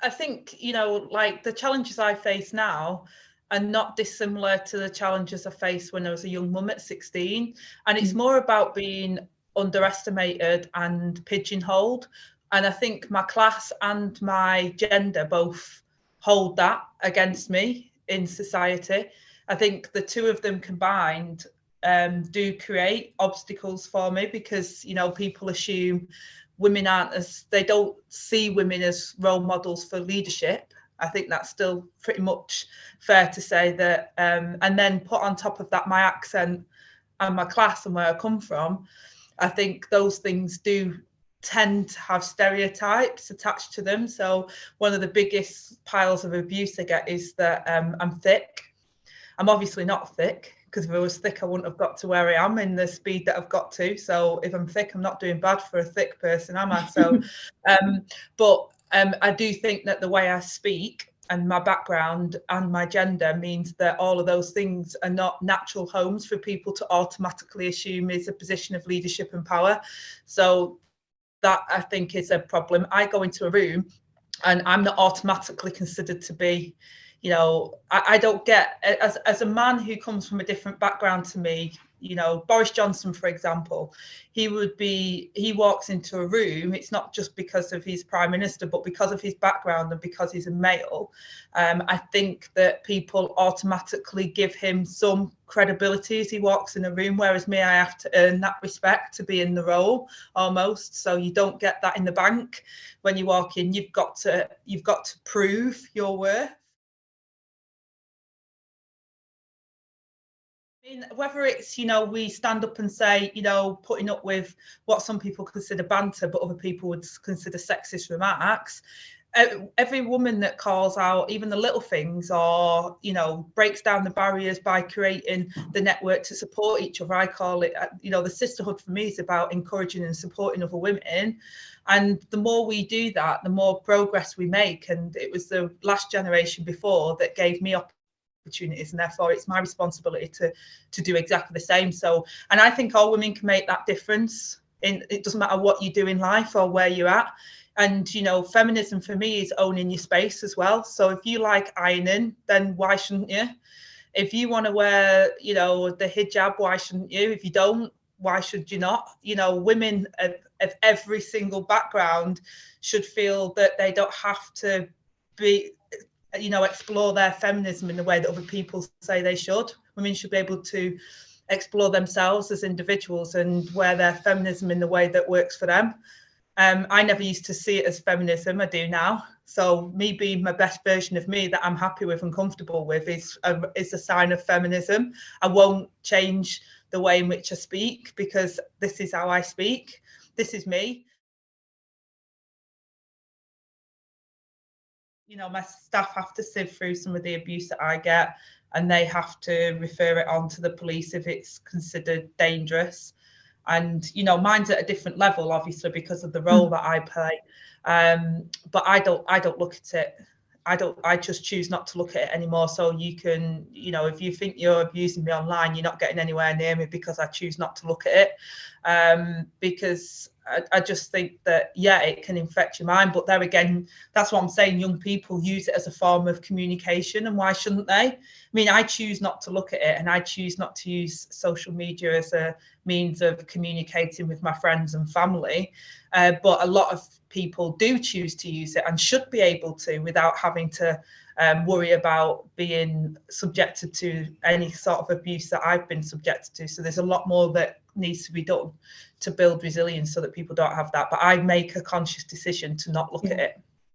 I think, you know, like the challenges I face now are not dissimilar to the challenges I faced when I was a young mum at 16. And it's more about being underestimated and pigeonholed. And I think my class and my gender both hold that against me in society. I think the two of them combined do create obstacles for me because, you know, people assume women aren't as, they don't see women as role models for leadership. I think that's still pretty much fair to say that. And then put on top of that my accent and my class and where I come from, I think those things do tend to have stereotypes attached to them. So one of the biggest piles of abuse I get is that I'm thick. I'm obviously not thick, because if I was thick, I wouldn't have got to where I am in the speed that I've got to. So if I'm thick, I'm not doing bad for a thick person, am I? So, but I do think that the way I speak and my background and my gender means that all of those things are not natural homes for people to automatically assume is a position of leadership and power. So that, I think, is a problem. I go into a room and I'm not automatically considered to be, you know, I don't get, as a man who comes from a different background to me, you know, Boris Johnson, for example, he walks into a room, it's not just because of his prime minister, but because of his background and because he's a male. I think that people automatically give him some credibility as he walks in a room, whereas me, I have to earn that respect to be in the role almost. So you don't get that in the bank. When you walk in, you've got to prove your worth. Whether it's, you know, we stand up and say, you know, putting up with what some people consider banter, but other people would consider sexist remarks. Every woman that calls out even the little things, or, you know, breaks down the barriers by creating the network to support each other. I call it, you know, the sisterhood for me is about encouraging and supporting other women. And the more we do that, the more progress we make. And it was the last generation before that gave me opportunities, and therefore it's my responsibility to do exactly the same. So, and I think all women can make that difference. It doesn't matter what you do in life or where you're at. And, you know, feminism for me is owning your space as well. So if you like ironing, then why shouldn't you? If you want to wear, you know, the hijab, why shouldn't you? If you don't, why should you not? You know, women of every single background should feel that they don't have to be, you know, explore their feminism in the way that other people say they should. Women should be able to explore themselves as individuals and wear their feminism in the way that works for them. I never used to see it as feminism. I do now. So me being my best version of me that I'm happy with and comfortable with is a sign of feminism. I won't change the way in which I speak, because this is how I speak. This is me. You know, my staff have to sift through some of the abuse that I get, and they have to refer it on to the police if it's considered dangerous. And, you know, mine's at a different level, obviously, because of the role that I play. But I don't look at it. I just choose not to look at it anymore. So you can, you know, if you think you're abusing me online, you're not getting anywhere near me, because I choose not to look at it. Because I just think that, yeah, it can infect your mind. But there again, that's what I'm saying. Young people use it as a form of communication, and why shouldn't they? I mean, I choose not to look at it, and I choose not to use social media as a means of communicating with my friends and family. But a lot of people do choose to use it and should be able to, without having to worry about being subjected to any sort of abuse that I've been subjected to. So there's a lot more that needs to be done to build resilience so that people don't have that. But I make a conscious decision to not look at it.